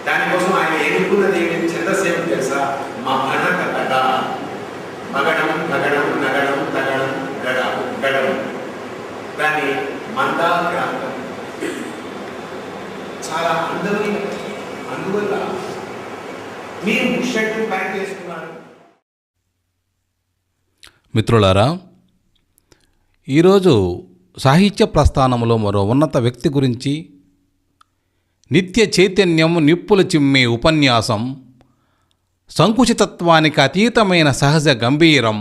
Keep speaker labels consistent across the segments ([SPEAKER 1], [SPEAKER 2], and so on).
[SPEAKER 1] దానికోసం ఆయన ఎన్నుకున్నది ఏమి ఛందస్సేమి తెలుసా? మగణ కథక. మగడం గగడం నగడం తగడం గడం. దాన్ని మందాక్రాంతం. చాలా అందమైన. అందువల్ల మీరు షర్ట్ ప్యాంట్ వేసుకున్నారు.
[SPEAKER 2] మిత్రులారా, ఈరోజు సాహిత్య ప్రస్థానంలో మరో ఉన్నత వ్యక్తి గురించి నిత్య చైతన్యం నిప్పులు చిమ్మే ఉపన్యాసం, సంకుచితత్వానికి అతీతమైన సహజ గంభీరం,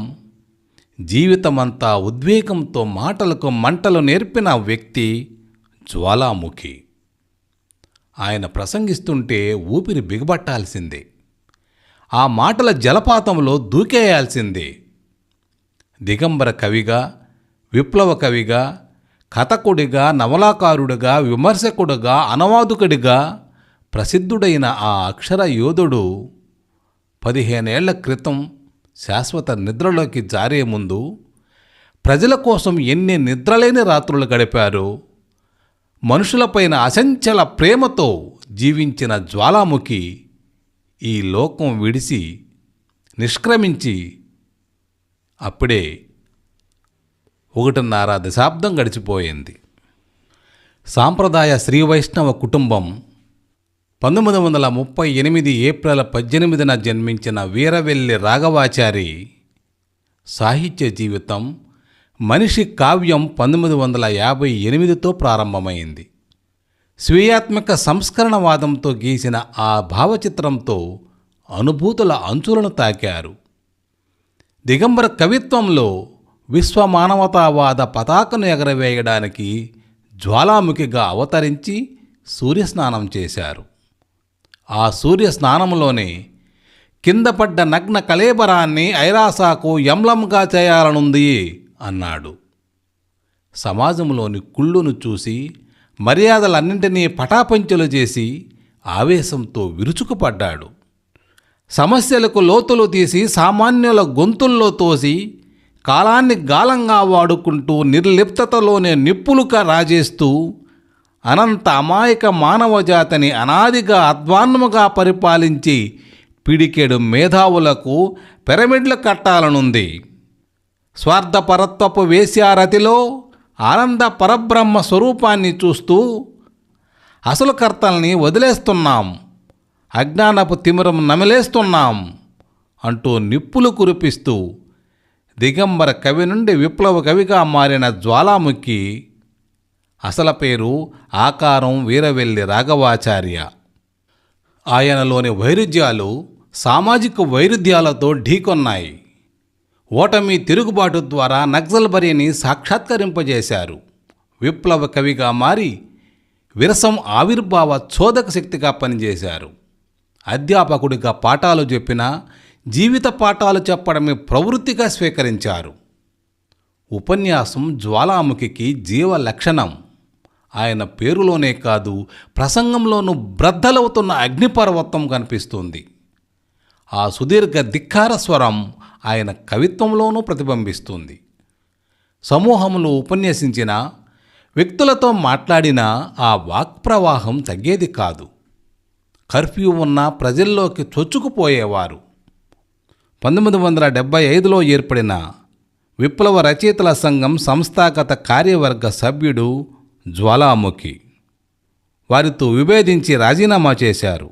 [SPEAKER 2] జీవితమంతా ఉద్వేగంతో మాటలకు మంటలు నేర్పిన వ్యక్తి జ్వాలాముఖి. ఆయన ప్రసంగిస్తుంటే ఊపిరి బిగబట్టాల్సిందే, ఆ మాటల జలపాతంలో దూకేయాల్సిందే. దిగంబర కవిగా, విప్లవ కవిగా, కథకుడిగా, నవలాకారుడిగా, విమర్శకుడిగా, అనువాదకుడిగా ప్రసిద్ధుడైన ఆ అక్షర యోధుడు 15 ఏళ్ల క్రితం శాశ్వత నిద్రలోకి జారే ముందు ప్రజల కోసం ఎన్ని నిద్రలేని రాత్రులు గడిపారో, మనుషులపైన అచంచల ప్రేమతో జీవించిన జ్వాలాముఖి ఈ లోకం విడిసి నిష్క్రమించి అప్పుడే 1.5 దశాబ్దం గడిచిపోయింది. సాంప్రదాయ శ్రీవైష్ణవ కుటుంబం 1938 ఏప్రిల్ 18న జన్మించిన వీరవెల్లి రాఘవాచారి సాహిత్య జీవితం, మనిషి కావ్యం 1958తో ప్రారంభమైంది. స్వీయాత్మక సంస్కరణవాదంతో గీసిన ఆ భావచిత్రంతో అనుభూతుల అంచులను తాకారు. దిగంబర కవిత్వంలో విశ్వమానవతావాద పతాకను ఎగరవేయడానికి జ్వాలాముఖిగా అవతరించి సూర్యస్నానం చేశారు. ఆ సూర్యస్నానంలోనే కింద పడ్డ నగ్న కళేబరాన్ని ఐరాసాకు యమ్లంగా చేయాలనుంది అన్నాడు. సమాజంలోని కుళ్ళును చూసి మర్యాదలన్నింటినీ పటాపంచలు చేసి ఆవేశంతో విరుచుకుపడ్డాడు. సమస్యలకు లోతులు తీసి సామాన్యుల గొంతుల్లో తోసి కాలాన్ని గాలంగా వాడుకుంటూ నిర్లిప్తతలోనే నిప్పులుగా రాజేస్తూ అనంత అమాయక మానవజాతిని అనాదిగా అధ్వాన్నముగా పరిపాలించి పిడికెడు మేధావులకు పిరమిడ్లు కట్టాలనుంది. స్వార్థపరత్వపు వేశ్యారతిలో ఆనంద పరబ్రహ్మ స్వరూపాన్ని చూస్తూ అసలు కర్తల్ని వదిలేస్తున్నాం, అజ్ఞానపు తిమిరం నమిలేస్తున్నాం అంటూ నిప్పులు కురిపిస్తూ దిగంబర కవి నుండి విప్లవ కవిగా మారిన జ్వాలాముఖి అసలు పేరు ఆకారం వీరవెల్లి రాఘవాచార్య. ఆయనలోని వైరుధ్యాలు సామాజిక వైరుధ్యాలతో ఢీకొన్నాయి. ఓటమి, తిరుగుబాటు ద్వారా నక్సల్బరీని సాక్షాత్కరింపజేశారు. విప్లవ కవిగా మారి విరసం ఆవిర్భావ చోదక శక్తిగా పనిచేశారు. అధ్యాపకుడిగా పాఠాలు చెప్పినా జీవిత పాఠాలు చెప్పడమే ప్రవృత్తిగా స్వీకరించారు. ఉపన్యాసం జ్వాలాముఖికి జీవ లక్షణం. ఆయన పేరులోనే కాదు, ప్రసంగంలోనూ బ్రద్దలవుతున్న అగ్నిపర్వతం కనిపిస్తుంది. ఆ సుదీర్ఘ ధిక్కార స్వరం ఆయన కవిత్వంలోనూ ప్రతిబింబిస్తుంది. సమూహంలో ఉపన్యసించిన, వ్యక్తులతో మాట్లాడినా ఆ వాక్ప్రవాహం తగ్గేది కాదు. కర్ఫ్యూ ఉన్నా ప్రజల్లోకి చొచ్చుకుపోయేవారు. 1975లో ఏర్పడిన విప్లవ రచయితల సంఘం సంస్థాగత కార్యవర్గ సభ్యుడు జ్వాలాముఖి. వారితో విభేదించి రాజీనామా చేశారు.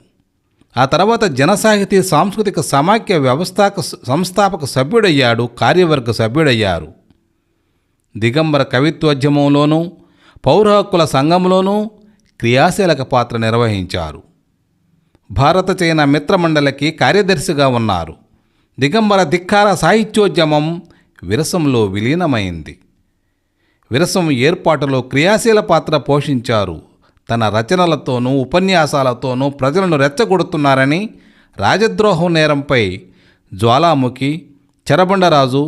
[SPEAKER 2] ఆ తర్వాత జనసాహితీ సాంస్కృతిక సమాఖ్య సంస్థాపక సభ్యుడయ్యాడు, కార్యవర్గ సభ్యుడయ్యారు. దిగంబర కవిత్వోద్యమంలోనూ పౌర హక్కుల సంఘంలోనూ క్రియాశీలక పాత్ర నిర్వహించారు. భారత చైనా మిత్రమండలికి కార్యదర్శిగా ఉన్నారు. దిగంబర ధిక్కార సాహిత్యోద్యమం విరసంలో విలీనమైంది. విరసం ఏర్పాటులో క్రియాశీల పాత్ర పోషించారు. తన రచనలతోనూ ఉపన్యాసాలతోనూ ప్రజలను రెచ్చగొడుతున్నారని రాజద్రోహం నేరంపై జ్వాలాముఖి, చెరబండరాజు,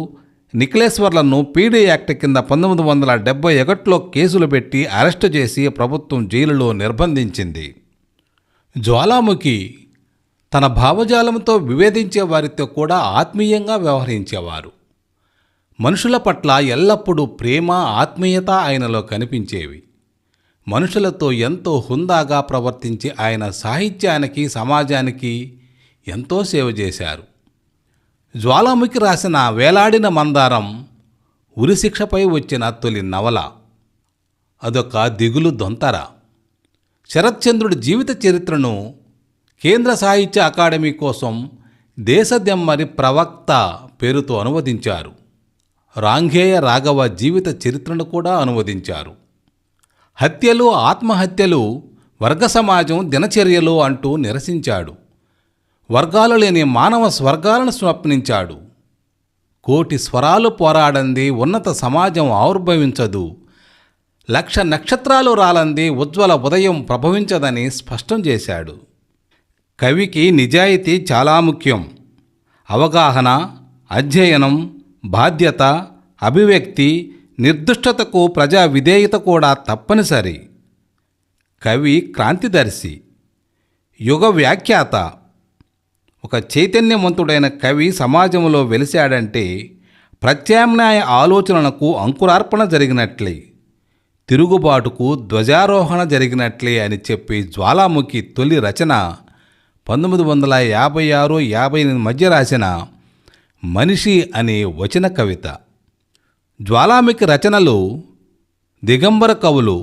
[SPEAKER 2] నిఖిలేశ్వర్లను పీడీ యాక్ట్ కింద 1971లో కేసులు పెట్టి అరెస్టు చేసి ప్రభుత్వం జైలులో నిర్బంధించింది. జ్వాలాముఖి తన భావజాలంతో వివేదించే వారితో కూడా ఆత్మీయంగా వ్యవహరించేవారు. మనుషుల పట్ల ఎల్లప్పుడూ ప్రేమ, ఆత్మీయత ఆయనలో కనిపించేవి. మనుషులతో ఎంతో హుందాగా ప్రవర్తించి ఆయన సాహిత్యానికి సమాజానికి ఎంతో సేవ చేశారు. జ్వాలాముఖి రాసిన వేలాడిన మందారం ఉరిశిక్షపై వచ్చిన తొలి నవల. అదొక దిగులు దొంతర. శరత్చంద్రుడి జీవిత చరిత్రను కేంద్ర సాహిత్య అకాడమీ కోసం దేశదెమ్మరి ప్రవక్త పేరుతో అనువదించారు. రాంగేయ రాఘవ జీవిత చరిత్రను కూడా అనువదించారు. హత్యలు, ఆత్మహత్యలు వర్గ సమాజం దినచర్యలు అంటూ నిరసించాడు. వర్గాలు లేని మానవ స్వర్గాలను స్వప్నించాడు. కోటి స్వరాలు పోరాడంది ఉన్నత సమాజం ఆవిర్భవించదు, 1,00,000 నక్షత్రాలు రాలంది ఉజ్వల ఉదయం ప్రభవించదని స్పష్టం చేశాడు. కవికి నిజాయితీ చాలా ముఖ్యం. అవగాహన, అధ్యయనం, బాధ్యత, అభివ్యక్తి, నిర్దుష్టతకు ప్రజా విధేయత కూడా తప్పనిసరి. కవి క్రాంతిదర్శి, యుగ వ్యాఖ్యాత. ఒక చైతన్యవంతుడైన కవి సమాజంలో వెలిశాడంటే ప్రత్యామ్నాయ ఆలోచనలకు అంకురార్పణ జరిగినట్లే, తిరుగుబాటుకు ధ్వజారోహణ జరిగినట్లే అని చెప్పి జ్వాలాముఖి తొలి రచన 1956-58 మధ్య రాసిన మనిషి అనే వచన కవిత. జ్వాలాముఖి రచనలు దిగంబర కవులు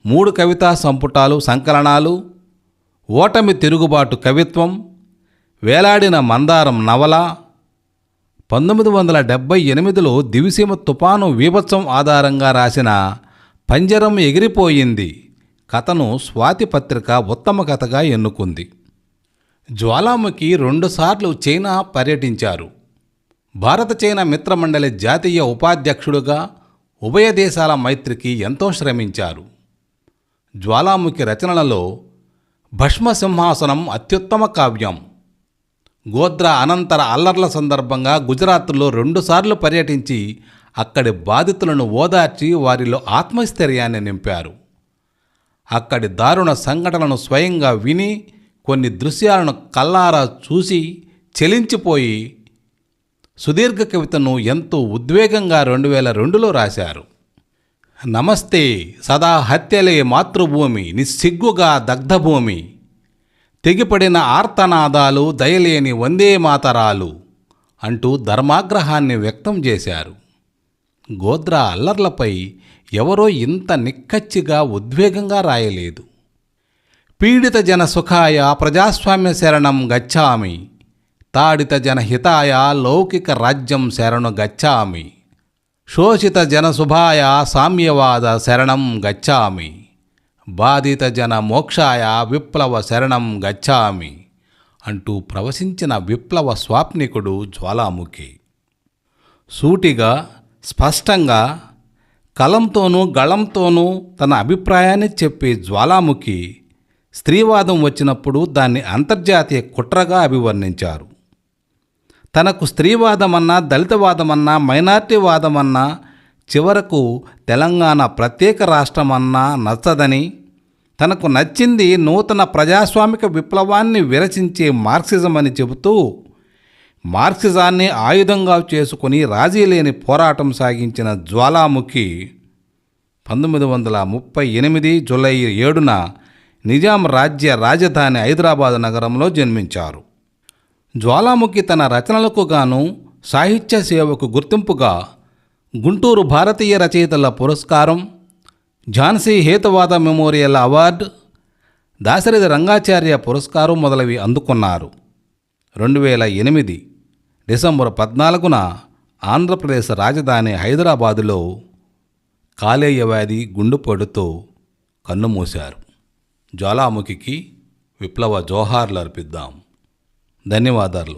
[SPEAKER 2] 3 కవితా సంపుటాలు సంకలనాలు, ఓటమి తిరుగుబాటు కవిత్వం, వేలాడిన మందారం నవల, 1978లో దివిసీమ తుపాను వీభత్సం ఆధారంగా రాసిన పంజరం ఎగిరిపోయింది కథను స్వాతి పత్రిక ఉత్తమ కథగా ఎన్నుకుంది. జ్వాలాముఖి 2 సార్లు చైనా పర్యటించారు. భారత చైనా మిత్రమండలి జాతీయ ఉపాధ్యక్షుడుగా ఉభయ దేశాల మైత్రికి ఎంతో శ్రమించారు. జ్వాలాముఖి రచనలలో భస్మ సింహాసనం అత్యుత్తమ కావ్యం. గోద్రా అనంతర అల్లర్ల సందర్భంగా గుజరాత్లో 2 సార్లు పర్యటించి అక్కడి బాధితులను ఓదార్చి వారిలో ఆత్మస్థైర్యాన్ని నింపారు. అక్కడి దారుణ సంఘటనలను స్వయంగా విని కొన్ని దృశ్యాలను కల్లారా చూసి చెలించిపోయి సుదీర్ఘ కవితను ఎంతో ఉద్వేగంగా 2002లో రాశారు. నమస్తే సదా హత్యలే మాతృభూమి, నిస్సిగ్గుగా దగ్ధభూమి, తెగిపడిన ఆర్తనాదాలు, దయలేని వందే మాతరాలు అంటూ ధర్మాగ్రహాన్ని వ్యక్తం చేశారు. గోద్రా అల్లర్లపై ఎవరో ఇంత నిక్కచ్చిగా ఉద్వేగంగా రాయలేదు. పీడిత జన సుఖాయ ప్రజాస్వామ్య శరణం గచ్చామి, తాడిత జన హితాయ లౌకిక రాజ్యం శరణు గచ్చామి, శోషిత జన శుభాయ సామ్యవాద శరణం గచ్చామి, బాధిత జన మోక్షాయ విప్లవ శరణం గచ్చామి అంటూ ప్రవశించిన విప్లవ స్వాప్నికుడు జ్వాలాముఖి. సూటిగా, స్పష్టంగా, కలంతోనూ గళంతోనూ తన అభిప్రాయాన్ని చెప్పే జ్వాలాముఖి స్త్రీవాదం వచ్చినప్పుడు దాన్ని అంతర్జాతీయ కుట్రగా అభివర్ణించారు. తనకు స్త్రీవాదమన్నా, దళితవాదమన్నా, మైనార్టీవాదమన్నా, చివరకు తెలంగాణ ప్రత్యేక రాష్ట్రమన్నా నచ్చదని, తనకు నచ్చింది నూతన ప్రజాస్వామిక విప్లవాన్ని విరచించే మార్క్సిజం అని చెబుతూ మార్క్సిజాన్ని ఆయుధంగా చేసుకుని రాజీ లేని పోరాటం సాగించిన జ్వాలాముఖి 1938 జూలై 7న నిజాం రాజ్య రాజధాని హైదరాబాద్ నగరంలో జన్మించారు. జ్వాలాముఖి తన రచనలకు గాను సాహిత్య సేవకు గుర్తింపుగా గుంటూరు భారతీయ రచయితల పురస్కారం, ఝాన్సీ హేతువాద మెమోరియల్ అవార్డు, దాశరథి రంగాచార్య పురస్కారం మొదలవి అందుకున్నారు. 2008 డిసెంబర్ 14న ఆంధ్రప్రదేశ్ రాజధాని హైదరాబాదులో కాలేయ వ్యాధి గుండెపోటుతో కన్నుమూశారు. జ్వాలాముఖికి విప్లవ జోహార్లు అర్పిద్దాం. ధన్యవాదాలు.